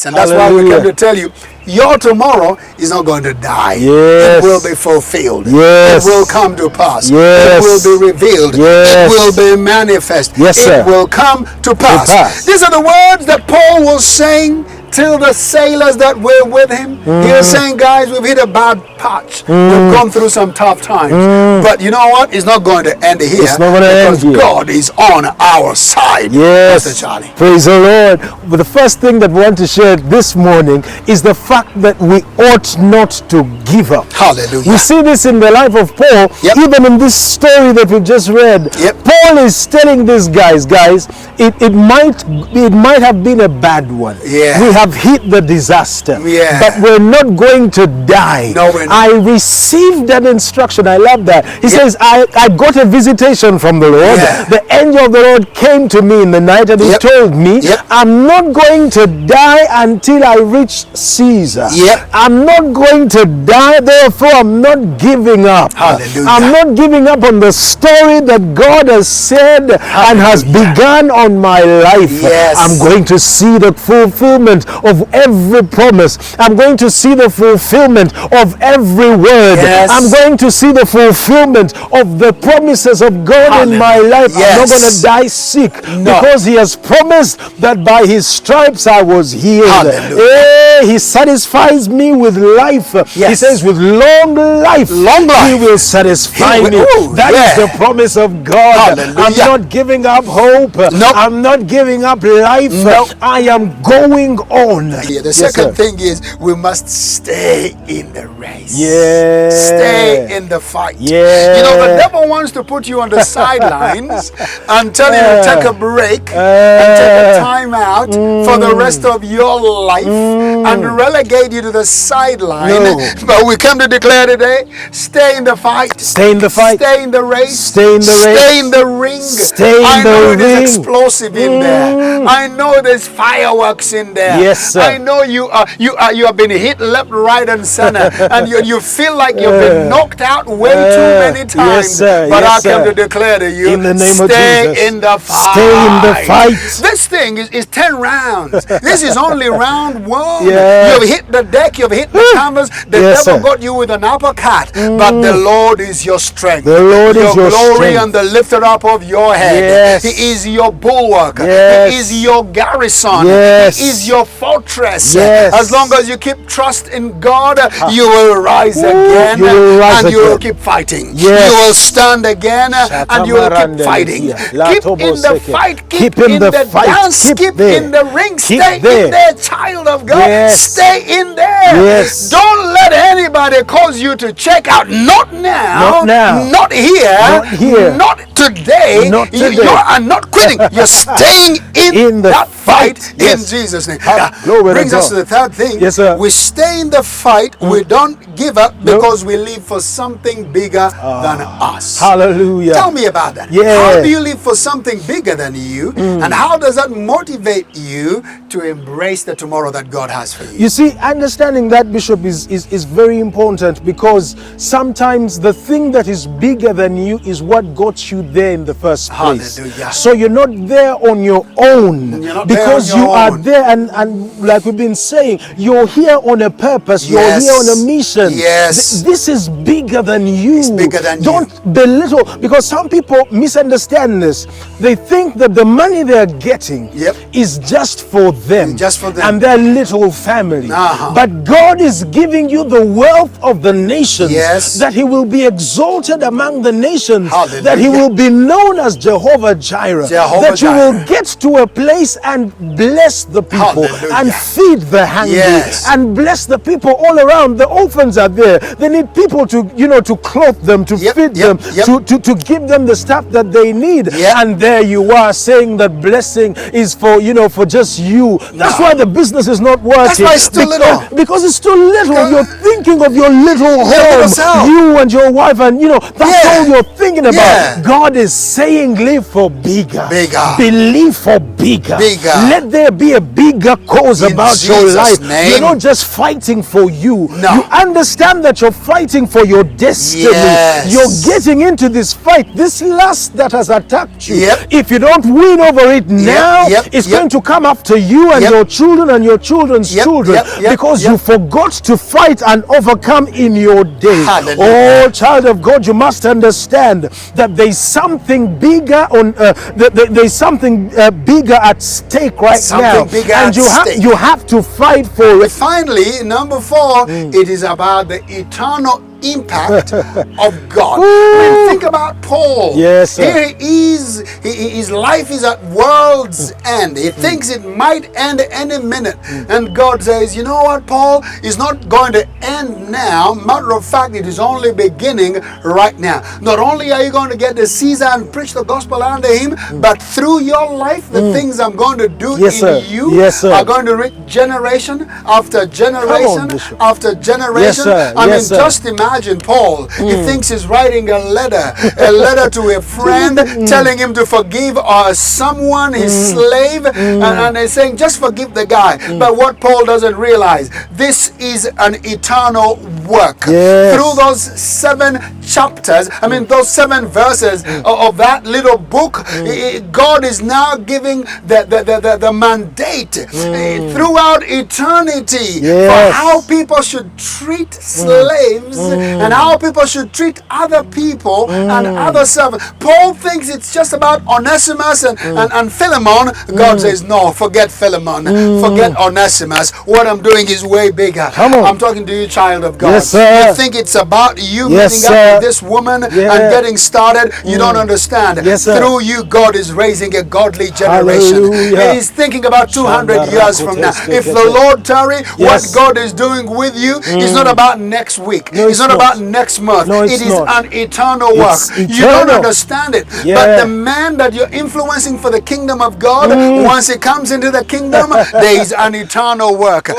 And that's why we come to tell you, your tomorrow is not going to die. Yes. It will be fulfilled. Yes. It will come to pass. Yes. It will be revealed. Yes. It will be manifest. Yes, sir. It will come to pass. These are the words that Paul was saying to the sailors that were with him. He was saying, guys, we've hit a bad patch. We've gone through some tough times. But you know what? It's not going to end here. It's not going to end here. God is on our side. Yes. Pastor Charlie. Praise the Lord. But the first thing that we want to share this morning is the fact that we ought not to give up. Hallelujah. We see this in the life of Paul, even in this story that we just read. Paul is telling these guys, it might have been a bad one. We have hit the disaster, but we're not going to die. No, we're not. I received an instruction. I love that. He says, I got a visitation from the Lord. The angel of the Lord came to me in the night and he told me, I'm not going to die until I reach Caesar. I'm not going to die, therefore I'm not giving up. Hallelujah. I'm not giving up on the story that God has said and has begun on my life. I'm going to see the fulfillment of every promise. I'm going to see the fulfillment of every word. I'm going to see the fulfillment of the promises of God in my life. I'm not going to die sick because he has promised that by his stripes I was healed. He satisfies me with life. He says with long life he will satisfy me. That is the promise of God. I'm not giving up hope. I'm not giving up life. I am going on. The second thing is we must stay in the race. Stay in the fight. You know, the devil wants to put you on the sidelines and tell you to take a break and take a time out for the rest of your life and relegate you to the sideline. But we come to declare today, stay in the fight. Stay in the fight. Stay in the race. Stay in the race. Stay in the ring. Stay in I the know ring. it is explosive in there. I know there's fireworks in there. Yes, sir. I know you have been hit left, right, and center, and you feel like you've been knocked out way too many times. Yes, sir. But Yes, I come sir. to declare to you, in the name of stay Jesus. in the fight. Stay in the fight. This thing is 10 rounds. This is only round one. Yes. You've hit the deck, you've hit the canvas. The Yes, devil sir. got you with an uppercut, but the Lord is your strength. The Lord is your glory strength. and the lifter up of your head. Yes. He is your bulwark. Yes. He is your garrison. Yes. He is your fortress. Yes. As long as you keep trust in God, you will rise again. You will rise and you will again. keep fighting. Yes. You will stand again and you will keep fighting. Keep in the fight. Keep in the fight. dance. Keep Keep there. in the ring. Keep Stay there. in there, child of God. Yes. Stay in there. Yes. Don't let anybody cause you to check out. Not now. Not now. Not here. Not here. Not today. Not today. You are not quitting. You're staying in the that fight. Yes. In Jesus' name. Glory to Brings us God. to the third thing. Yes, sir. We stay in the fight. We don't give up because we live for something bigger than us. Hallelujah. Tell me about that. Yeah. How do you live for something bigger than you? And how does that motivate you to embrace the tomorrow that God has for you? You see, understanding that, Bishop, is very important, because sometimes the thing that is bigger than you is what got you there in the first place. Hallelujah. So you're not there on your own, You're not there because on your you are own. there, and like we've been saying, you're here on a purpose. Yes. You're here on a mission. Yes. This is bigger than you. It's bigger than you. Don't belittle, because some people misunderstand this. They think that the money they're getting is just for them, Just for them. and their little family. Uh-huh. But God is giving you the wealth of the nations, Yes. that he will be exalted among the nations, Hallelujah. that he will be known as Jehovah Jireh, Jehovah that you Jireh. will get to a place and bless the people, Hallelujah. and feed the hungry, Yes. and bless the people all around. The orphans are there. They need people to, to clothe them, to feed them, to give them the stuff that they need. And there you are saying that blessing is for, for just you. That's why the business is not working. That's why it's too little. Because it's too little. You're thinking thinking of your little home, you and your wife, and that's all you're thinking about. Yeah. God is saying, live for bigger. Believe for bigger. Let there be a bigger cause about your life. You're not just fighting for you. No. You understand that you're fighting for your destiny. Yes. You're getting into this fight, this lust that has attacked you. Yep. If you don't win over it now, it's going to come after you and your children and your children's children, because you forgot to fight and overcome in your day. Hallelujah. Oh, child of God, you must understand that there's something bigger there's something bigger at stake now, and you have to fight for it. Finally, number 4, it is about the eternal impact of God. Think about Paul. Yes, sir. Here he is, his life is at world's end. He thinks it might end any minute. And God says, you know what, Paul? It's not going to end now. Matter of fact, it is only beginning right now. Not only are you going to get to Caesar and preach the gospel under him, but through your life, the things I'm going to do in you are going to reach generation after generation after generation. Just imagine Paul. He thinks he's writing a letter to a friend, telling him to forgive someone, his slave, and he's saying, just forgive the guy. But what Paul doesn't realize, this is an eternal work. Through those 7 chapters, those 7 verses of that little book, God is now giving the mandate throughout eternity for how people should treat slaves and how people should treat other people and other servants. Paul thinks it's just about Onesimus and Philemon. God says, no, forget Philemon, forget Onesimus. What I'm doing is way bigger. I'm talking to you, child of God. You think it's about you meeting up with this woman and getting started? You don't understand. Through you, God is raising a godly generation. He's thinking about 200 years from now. If the Lord tarry, what God is doing with you is not about next week. It's not about next month. It is an eternal work. You don't understand it. But the man that you're influencing for the kingdom of God, once he comes into the kingdom, there is an eternal work.